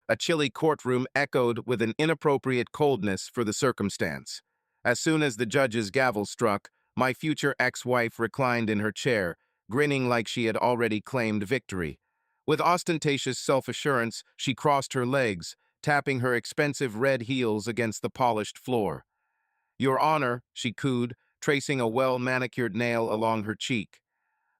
A chilly courtroom echoed with an inappropriate coldness for the circumstance. As soon as the judge's gavel struck, my future ex-wife reclined in her chair, grinning like she had already claimed victory. With ostentatious self-assurance, she crossed her legs, tapping her expensive red heels against the polished floor. "Your Honor," she cooed, tracing a well-manicured nail along her cheek.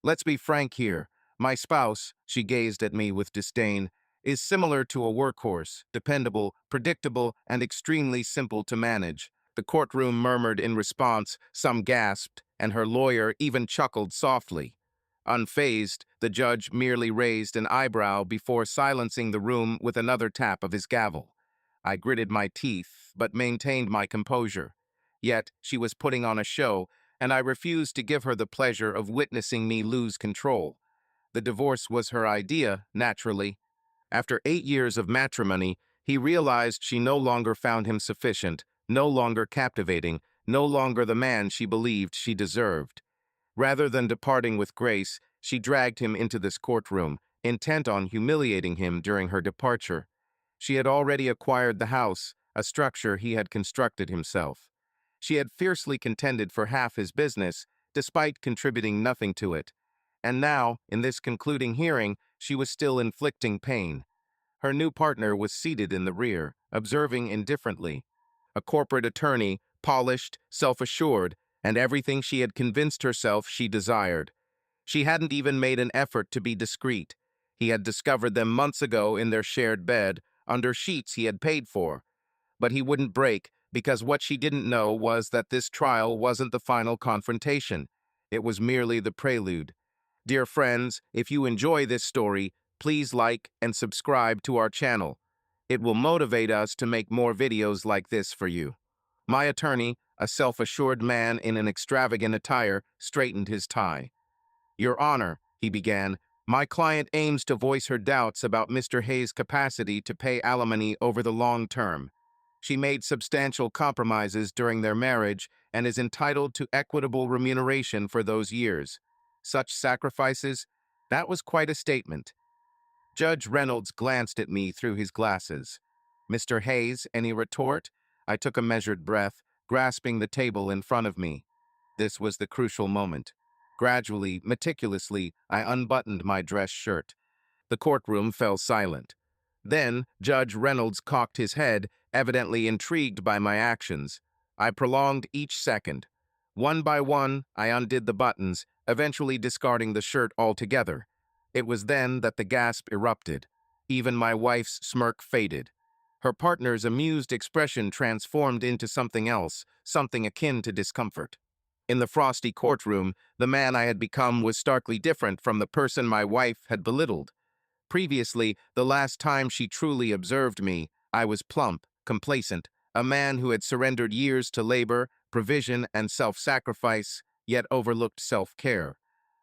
"Let's be frank here. My spouse," she gazed at me with disdain, "is similar to a workhorse, dependable, predictable, and extremely simple to manage." The courtroom murmured in response, some gasped, and her lawyer even chuckled softly. Unfazed, the judge merely raised an eyebrow before silencing the room with another tap of his gavel. I gritted my teeth, but maintained my composure. Yet she was putting on a show, and I refused to give her the pleasure of witnessing me lose control. The divorce was her idea, naturally. After 8 years of matrimony, he realized she no longer found him sufficient, no longer captivating, no longer the man she believed she deserved. Rather than departing with grace, she dragged him into this courtroom, intent on humiliating him during her departure. She had already acquired the house, a structure he had constructed himself. She had fiercely contended for half his business, despite contributing nothing to it. And now, in this concluding hearing, she was still inflicting pain. Her new partner was seated in the rear, observing indifferently. A corporate attorney, polished, self-assured, and everything she had convinced herself she desired. She hadn't even made an effort to be discreet. He had discovered them months ago in their shared bed, under sheets he had paid for. But he wouldn't break, because what she didn't know was that this trial wasn't the final confrontation. It was merely the prelude. Dear friends, if you enjoy this story, please like and subscribe to our channel. It will motivate us to make more videos like this for you. My attorney, a self-assured man in an extravagant attire, straightened his tie. "Your Honor," he began, "my client aims to voice her doubts about Mr. Hayes' capacity to pay alimony over the long term. She made substantial compromises during their marriage and is entitled to equitable remuneration for those years. Such sacrifices? That was quite a statement." Judge Reynolds glanced at me through his glasses. "Mr. Hayes, any retort?" I took a measured breath, grasping the table in front of me. This was the crucial moment. Gradually, meticulously, I unbuttoned my dress shirt. The courtroom fell silent. Then, Judge Reynolds cocked his head, evidently intrigued by my actions. I prolonged each second. One by one, I undid the buttons, eventually discarding the shirt altogether. It was then that the gasp erupted. Even my wife's smirk faded. Her partner's amused expression transformed into something else, something akin to discomfort. In the frosty courtroom, the man I had become was starkly different from the person my wife had belittled. Previously, the last time she truly observed me, I was plump, complacent, a man who had surrendered years to labor, provision, and self-sacrifice, yet overlooked self-care.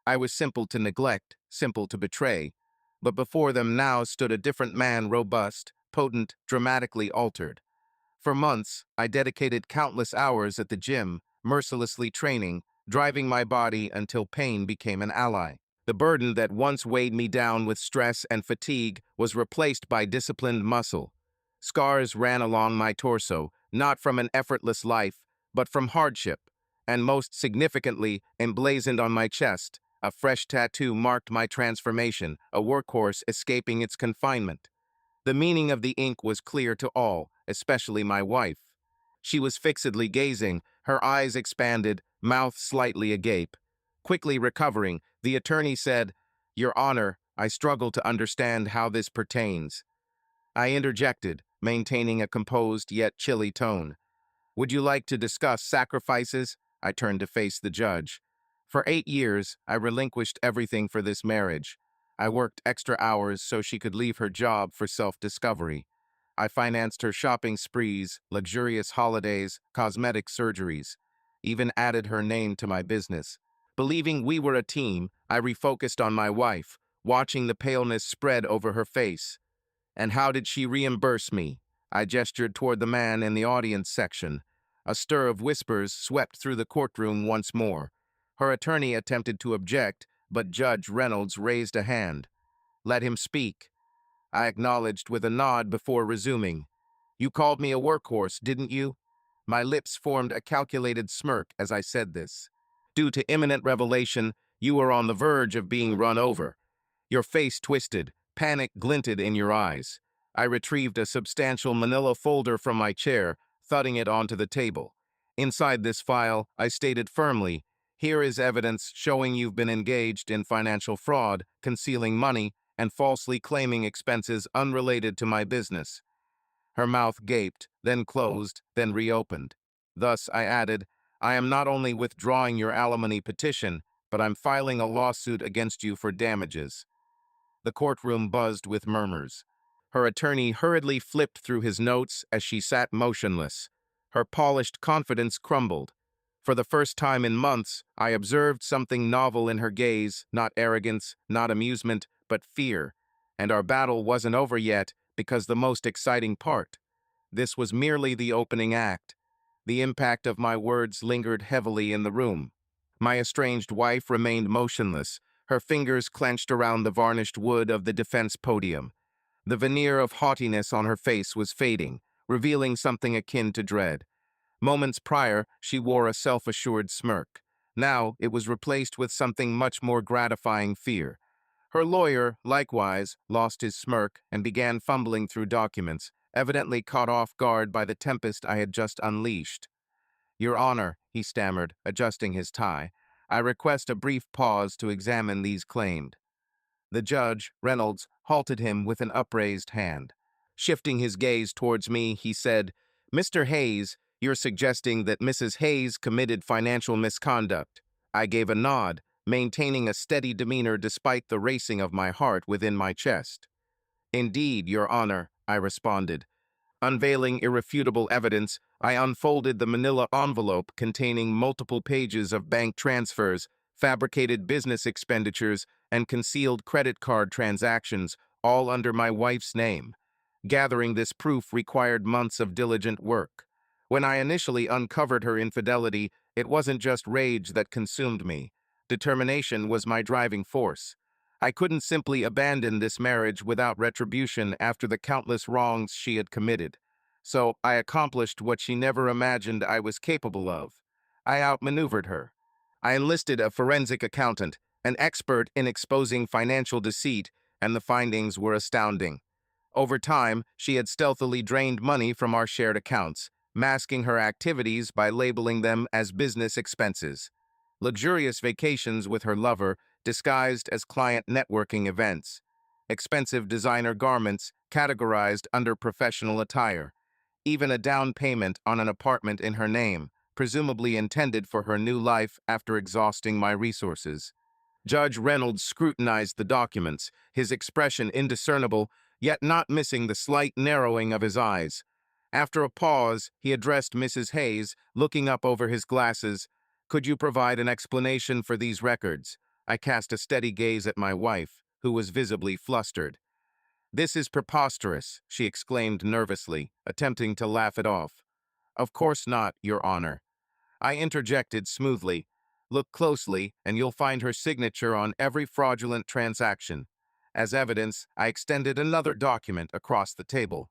I was simple to neglect, simple to betray. But before them now stood a different man, robust, potent, dramatically altered. For months, I dedicated countless hours at the gym, mercilessly training, driving my body until pain became an ally. The burden that once weighed me down with stress and fatigue was replaced by disciplined muscle. Scars ran along my torso, not from an effortless life, but from hardship. And most significantly, emblazoned on my chest, a fresh tattoo marked my transformation, a workhorse escaping its confinement. The meaning of the ink was clear to all, especially my wife. She was fixedly gazing, her eyes expanded, mouth slightly agape. Quickly recovering, the attorney said, "Your Honor, I struggle to understand how this pertains." I interjected, maintaining a composed yet chilly tone. "Would you like to discuss sacrifices?" I turned to face the judge. "For 8 years, I relinquished everything for this marriage. I worked extra hours so she could leave her job for self-discovery. I financed her shopping sprees, luxurious holidays, cosmetic surgeries, even added her name to my business. Believing we were a team, I refocused on my wife, watching the paleness spread over her face. And how did she reimburse me?" I gestured toward the man in the audience section. A stir of whispers swept through the courtroom once more. Her attorney attempted to object, but Judge Reynolds raised a hand. "Let him speak." I acknowledged with a nod before resuming. You called me a workhorse, didn't you? My lips formed a calculated smirk as I said this. Due to imminent revelation, you were on the verge of being run over. Your face twisted, panic glinted in your eyes. I retrieved a substantial manila folder from my chair, thudding it onto the table. Inside this file, I stated firmly, here is evidence showing you've been engaged in financial fraud, concealing money, and falsely claiming expenses unrelated to my business. Her mouth gaped, then closed, then reopened. Thus, I added, I am not only withdrawing your alimony petition, but I'm filing a lawsuit against you for damages. The courtroom buzzed with murmurs. Her attorney hurriedly flipped through his notes as she sat motionless. Her polished confidence crumbled. For the first time in months, I observed something novel in her gaze, not arrogance, not amusement, but fear. And our battle wasn't over yet, because the most exciting part. This was merely the opening act. The impact of my words lingered heavily in the room. My estranged wife remained motionless, her fingers clenched around the varnished wood of the defense podium. The veneer of haughtiness on her face was fading, revealing something akin to dread. Moments prior, she wore a self-assured smirk. Now, it was replaced with something much more gratifying fear. Her lawyer, likewise, lost his smirk and began fumbling through documents, evidently caught off guard by the tempest I had just unleashed. Your Honor, he stammered, adjusting his tie, I request a brief pause to examine these claims. The judge, Reynolds, halted him with an upraised hand. Shifting his gaze towards me, he said, Mr. Hayes, you're suggesting that Mrs. Hayes committed financial misconduct. I gave a nod, maintaining a steady demeanor despite the racing of my heart within my chest. Indeed, Your Honor, I responded. Unveiling irrefutable evidence, I unfolded the manila envelope containing multiple pages of bank transfers, fabricated business expenditures, and concealed credit card transactions, all under my wife's name. Gathering this proof required months of diligent work. When I initially uncovered her infidelity, it wasn't just rage that consumed me. Determination was my driving force. I couldn't simply abandon this marriage without retribution after the countless wrongs she had committed. So I accomplished what she never imagined I was capable of. I outmaneuvered her. I enlisted a forensic accountant, an expert in exposing financial deceit, and the findings were astounding. Over time, she had stealthily drained money from our shared accounts, masking her activities by labeling them as business expenses. Luxurious vacations with her lover disguised as client networking events. Expensive designer garments categorized under professional attire. Even a down payment on an apartment in her name, presumably intended for her new life after exhausting my resources. Judge Reynolds scrutinized the documents, his expression indiscernible, yet not missing the slight narrowing of his eyes. After a pause, he addressed Mrs. Hayes, looking up over his glasses. Could you provide an explanation for these records? I cast a steady gaze at my wife, who was visibly flustered. This is preposterous, she exclaimed nervously, attempting to laugh it off. Of course not, Your Honor. I interjected smoothly. Look closely, and you'll find her signature on every fraudulent transaction. As evidence, I extended another document across the table.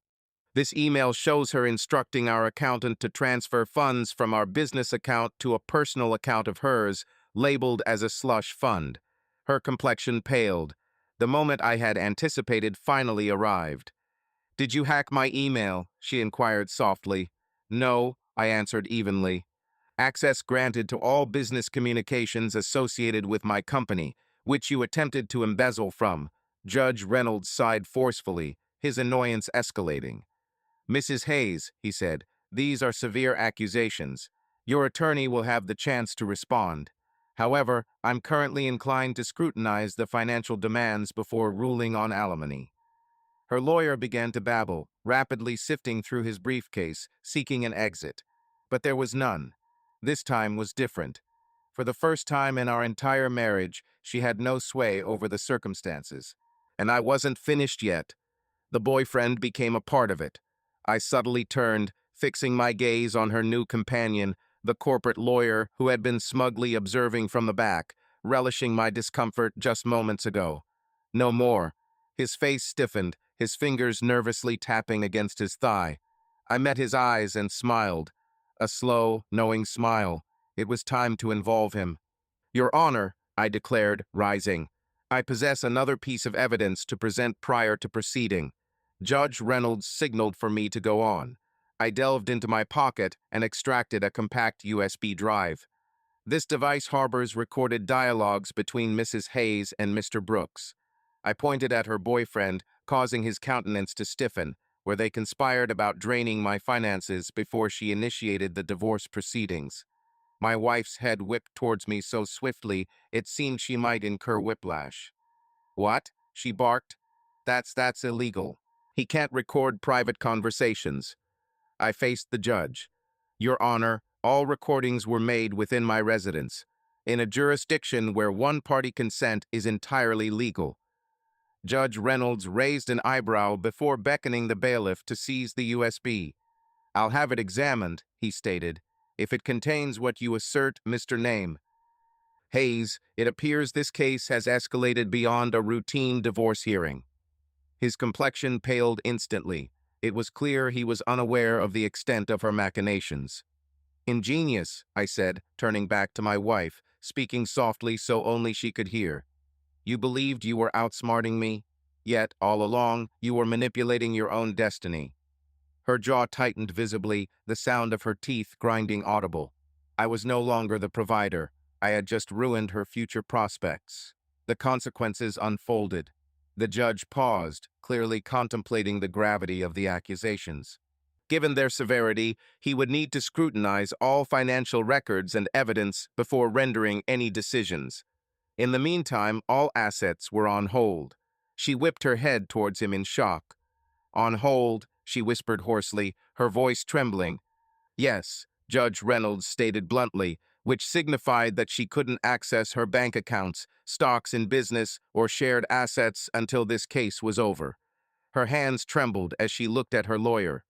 This email shows her instructing our accountant to transfer funds from our business account to a personal account of hers, labeled as a slush fund. Her complexion paled. The moment I had anticipated finally arrived. Did you hack my email? She inquired softly. No, I answered evenly. Access granted to all business communications associated with my company, which you attempted to embezzle from. Judge Reynolds sighed forcefully, his annoyance escalating. Mrs. Hayes, he said, these are severe accusations. Your attorney will have the chance to respond. However, I'm currently inclined to scrutinize the financial demands before ruling on alimony. Her lawyer began to babble, rapidly sifting through his briefcase, seeking an exit. But there was none. This time was different. For the first time in our entire marriage, she had no sway over the circumstances. And I wasn't finished yet. The boyfriend became a part of it. I subtly turned, fixing my gaze on her new companion, the corporate lawyer who had been smugly observing from the back, relishing my discomfort just moments ago. No more. His face stiffened, his fingers nervously tapping against his thigh. I met his eyes and smiled. A slow, knowing smile. It was time to involve him. "Your Honor," I declared, rising, "I possess another piece of evidence to present prior to proceeding." Judge Reynolds signaled for me to go on. I delved into my pocket and extracted a compact USB drive. This device harbors recorded dialogues between Mrs. Hayes and Mr. Brooks. I pointed at her boyfriend, causing his countenance to stiffen, where they conspired about draining my finances before she initiated the divorce proceedings. My wife's head whipped towards me so swiftly it seemed she might incur whiplash. "What?" she barked. That's illegal. He can't record private conversations." I faced the judge. "Your Honor, all recordings were made within my residence, in a jurisdiction where one-party consent is entirely legal." Judge Reynolds raised an eyebrow before beckoning the bailiff to seize the USB. "I'll have it examined," he stated, "if it contains what you assert, Mr. Name. Hayes, it appears this case has escalated beyond a routine divorce hearing." His complexion paled instantly. It was clear he was unaware of the extent of her machinations. "Ingenious," I said, turning back to my wife, speaking softly so only she could hear. "You believed you were outsmarting me, yet, all along, you were manipulating your own destiny." Her jaw tightened visibly, the sound of her teeth grinding audible. I was no longer the provider. I had just ruined her future prospects. The consequences unfolded. The judge paused, clearly contemplating the gravity of the accusations. Given their severity, he would need to scrutinize all financial records and evidence before rendering any decisions. In the meantime, all assets were on hold. She whipped her head towards him in shock. "On hold," she whispered hoarsely, her voice trembling. "Yes," Judge Reynolds stated bluntly, which signified that she couldn't access her bank accounts, stocks in business, or shared assets until this case was over. Her hands trembled as she looked at her lawyer.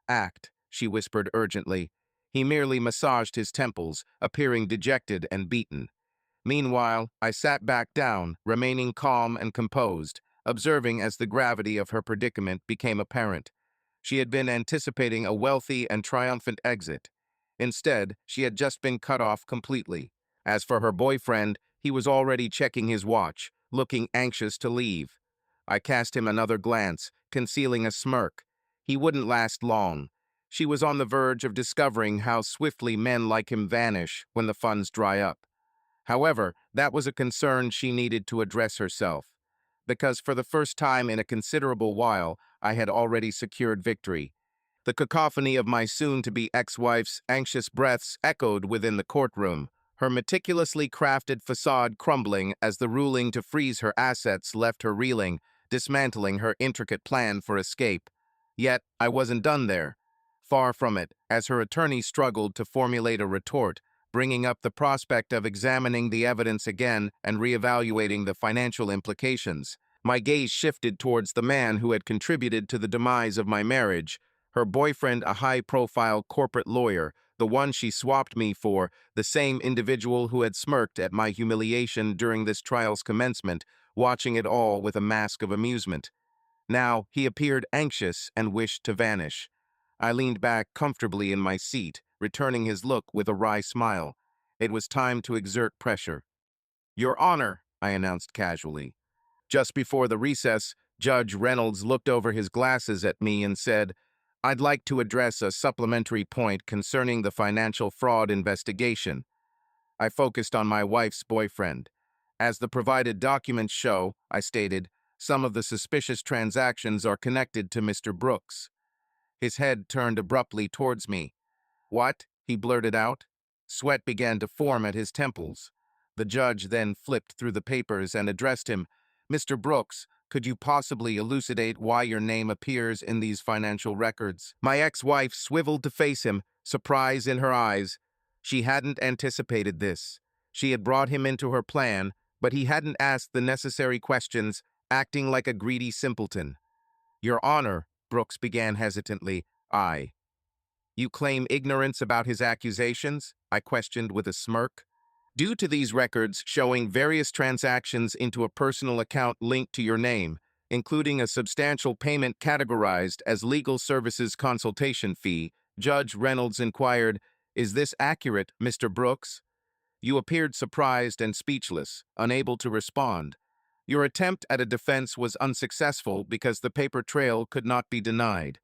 "Act," she whispered urgently. He merely massaged his temples, appearing dejected and beaten. Meanwhile, I sat back down, remaining calm and composed, observing as the gravity of her predicament became apparent. She had been anticipating a wealthy and triumphant exit. Instead, she had just been cut off completely. As for her boyfriend, he was already checking his watch, looking anxious to leave. I cast him another glance, concealing a smirk. He wouldn't last long. She was on the verge of discovering how swiftly men like him vanish when the funds dry up. However, that was a concern she needed to address herself, because for the first time in a considerable while, I had already secured victory. The cacophony of my soon-to-be ex-wife's anxious breaths echoed within the courtroom, her meticulously crafted facade crumbling as the ruling to freeze her assets left her reeling, dismantling her intricate plan for escape. Yet, I wasn't done there. Far from it, as her attorney struggled to formulate a retort, bringing up the prospect of examining the evidence again and reevaluating the financial implications. My gaze shifted towards the man who had contributed to the demise of my marriage, her boyfriend a high-profile corporate lawyer, the one she swapped me for, the same individual who had smirked at my humiliation during this trial's commencement, watching it all with a mask of amusement. Now, he appeared anxious and wished to vanish. I leaned back comfortably in my seat, returning his look with a wry smile. It was time to exert pressure. "Your Honor," I announced casually. Just before the recess, Judge Reynolds looked over his glasses at me and said, "I'd like to address a supplementary point concerning the financial fraud investigation." I focused on my wife's boyfriend. "As the provided documents show," I stated, "some of the suspicious transactions are connected to Mr. Brooks." His head turned abruptly towards me. "What?" he blurted out. Sweat began to form at his temples. The judge then flipped through the papers and addressed him. "Mr. Brooks, could you possibly elucidate why your name appears in these financial records?" My ex-wife swiveled to face him, surprise in her eyes. She hadn't anticipated this. She had brought him into her plan, but he hadn't asked the necessary questions, acting like a greedy simpleton. "Your Honor," Brooks began hesitantly. "You claim ignorance about his accusations?" I questioned with a smirk. "Due to these records showing various transactions into a personal account linked to your name, including a substantial payment categorized as legal services consultation fee. Judge Reynolds inquired, "Is this accurate, Mr. Brooks?" You appeared surprised and speechless, unable to respond. Your attempt at a defense was unsuccessful because the paper trail could not be denied.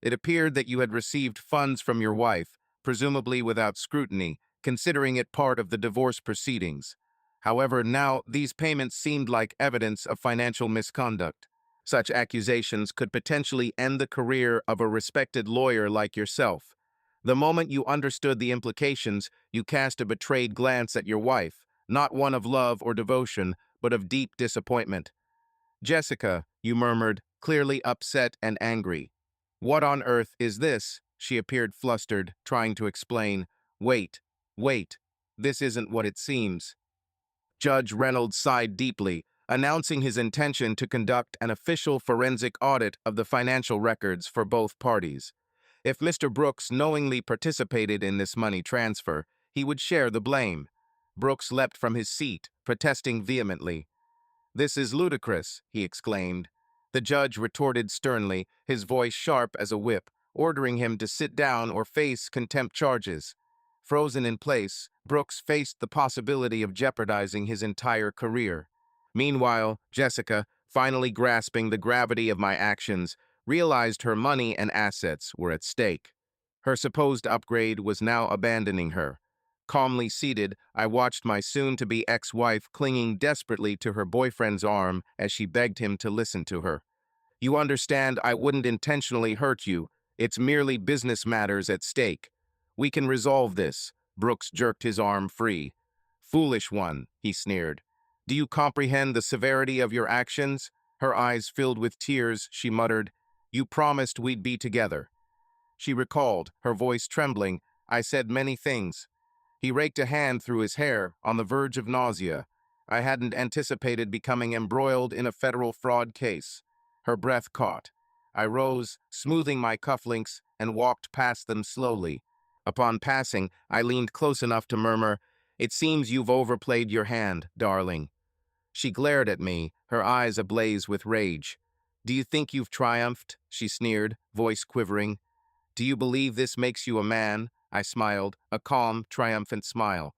It appeared that you had received funds from your wife, presumably without scrutiny, considering it part of the divorce proceedings. However, now these payments seemed like evidence of financial misconduct. Such accusations could potentially end the career of a respected lawyer like yourself. The moment you understood the implications, you cast a betrayed glance at your wife, not one of love or devotion, but of deep disappointment. "Jessica," you murmured, clearly upset and angry. "What on earth is this?" She appeared flustered, trying to explain. "Wait, wait. This isn't what it seems." Judge Reynolds sighed deeply, announcing his intention to conduct an official forensic audit of the financial records for both parties. If Mr. Brooks knowingly participated in this money transfer, he would share the blame. Brooks leapt from his seat, protesting vehemently. "This is ludicrous," he exclaimed. The judge retorted sternly, his voice sharp as a whip, ordering him to sit down or face contempt charges. Frozen in place, Brooks faced the possibility of jeopardizing his entire career. Meanwhile, Jessica, finally grasping the gravity of my actions, realized her money and assets were at stake. Her supposed upgrade was now abandoning her. Calmly seated, I watched my soon-to-be ex-wife clinging desperately to her boyfriend's arm as she begged him to listen to her. "You understand I wouldn't intentionally hurt you. It's merely business matters at stake. We can resolve this." Brooks jerked his arm free. "Foolish one," he sneered. "Do you comprehend the severity of your actions?" Her eyes filled with tears, she muttered, "You promised we'd be together." She recalled, her voice trembling, "I said many things." He raked a hand through his hair, on the verge of nausea. "I hadn't anticipated becoming embroiled in a federal fraud case." Her breath caught. I rose, smoothing my cufflinks, and walked past them slowly. Upon passing, I leaned close enough to murmur, "It seems you've overplayed your hand, darling." She glared at me, her eyes ablaze with rage. "Do you think you've triumphed?" she sneered, voice quivering. "Do you believe this makes you a man?" I smiled, a calm, triumphant smile.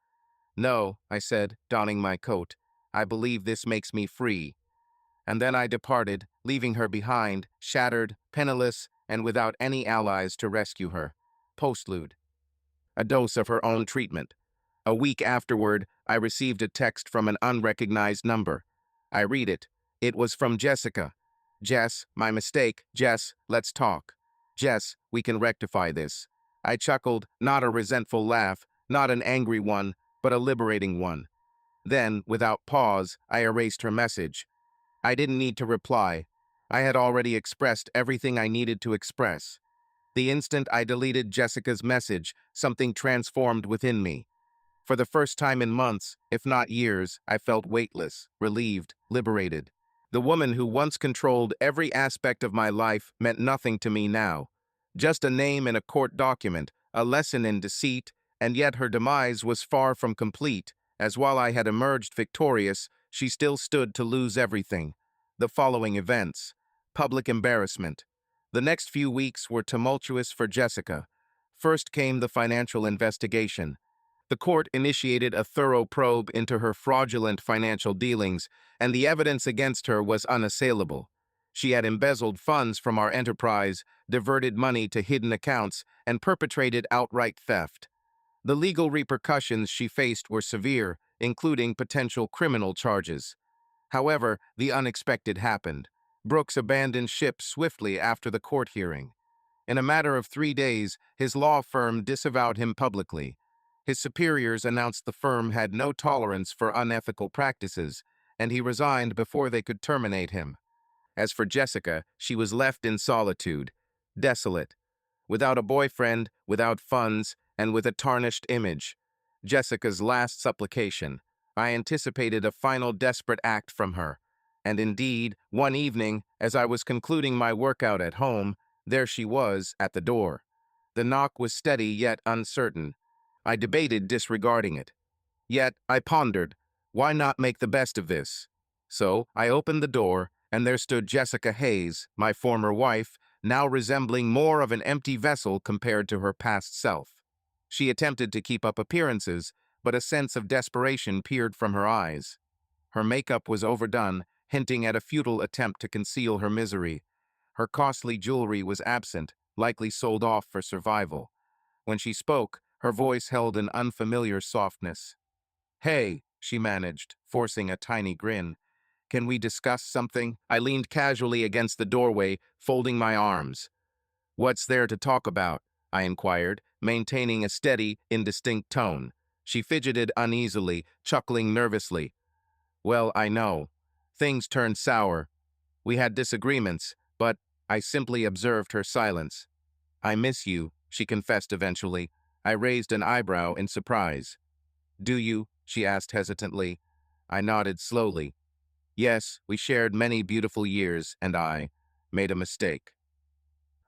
"No," I said, donning my coat. "I believe this makes me free." And then I departed, leaving her behind, shattered, penniless, and without any allies to rescue her. Postlude. A dose of her own treatment. A week afterward, I received a text from an unrecognized number. I read it. It was from Jessica. "Jess, my mistake. Jess, let's talk. Jess, we can rectify this." I chuckled, not a resentful laugh, not an angry one, but a liberating one. Then, without pause, I erased her message. I didn't need to reply. I had already expressed everything I needed to express. The instant I deleted Jessica's message, something transformed within me. For the first time in months, if not years, I felt weightless, relieved, liberated. The woman who once controlled every aspect of my life meant nothing to me now. Just a name in a court document, a lesson in deceit, and yet her demise was far from complete, as while I had emerged victorious, she still stood to lose everything. The following events. Public embarrassment. The next few weeks were tumultuous for Jessica. First came the financial investigation. The court initiated a thorough probe into her fraudulent financial dealings, and the evidence against her was unassailable. She had embezzled funds from our enterprise, diverted money to hidden accounts, and perpetrated outright theft. The legal repercussions she faced were severe, including potential criminal charges. However, the unexpected happened. Brooks abandoned ship swiftly after the court hearing. In a matter of 3 days, his law firm disavowed him publicly. His superiors announced the firm had no tolerance for unethical practices, and he resigned before they could terminate him. As for Jessica, she was left in solitude, desolate, without a boyfriend, without funds, and with a tarnished image. Jessica's last supplication. I anticipated a final desperate act from her. And indeed, one evening, as I was concluding my workout at home, there she was at the door. The knock was steady yet uncertain. I debated disregarding it. Yet I pondered, why not make the best of this? So I opened the door, And there stood Jessica Hayes, my former wife, now resembling more of an empty vessel compared to her past self. She attempted to keep up appearances, but a sense of desperation peered from her eyes. Her makeup was overdone, hinting at a futile attempt to conceal her misery. Her costly jewelry was absent, likely sold off for survival. When she spoke, her voice held an unfamiliar softness. "Hey," she managed, forcing a tiny grin. "Can we discuss something?" I leaned casually against the doorway, folding my arms. "What's there to talk about?" I inquired, maintaining a steady, indistinct tone. She fidgeted uneasily, chuckling nervously. "Well, I know. Things turned sour. We had disagreements, but I simply observed her silence. "I miss you," she confessed eventually. I raised an eyebrow in surprise. "Do you?" she asked hesitantly. I nodded slowly. "Yes, we shared many beautiful years, and I made a mistake."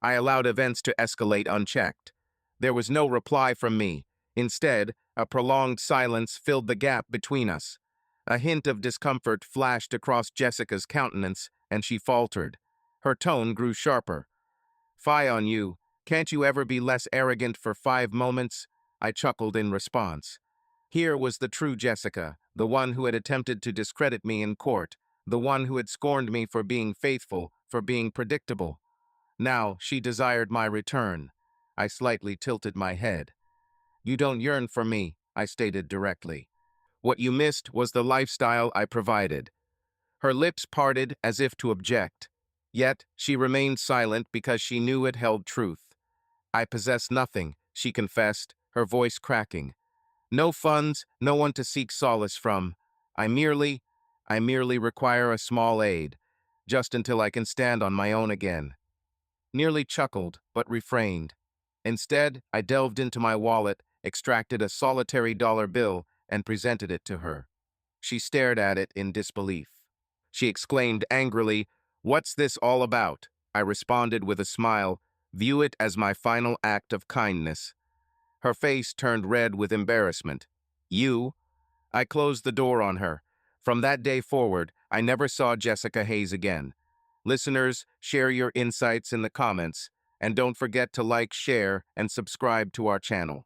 I allowed events to escalate unchecked. There was no reply from me. Instead, a prolonged silence filled the gap between us. A hint of discomfort flashed across Jessica's countenance, and she faltered. Her tone grew sharper. "Fie on you. Can't you ever be less arrogant for 5 moments?" I chuckled in response. Here was the true Jessica, the one who had attempted to discredit me in court, the one who had scorned me for being faithful, for being predictable. Now she desired my return. I slightly tilted my head. "You don't yearn for me," I stated directly. "What you missed was the lifestyle I provided." Her lips parted as if to object. Yet she remained silent because she knew it held truth. "I possess nothing," she confessed, her voice cracking. "No funds, no one to seek solace from. I merely require a small aid, just until I can stand on my own again." Nearly chuckled, but refrained. Instead, I delved into my wallet, extracted a solitary dollar bill, and presented it to her. She stared at it in disbelief. She exclaimed angrily, "What's this all about?" I responded with a smile, "View it as my final act of kindness." Her face turned red with embarrassment. "You?" I closed the door on her. From that day forward, I never saw Jessica Hayes again. Listeners, share your insights in the comments, and don't forget to like, share, and subscribe to our channel.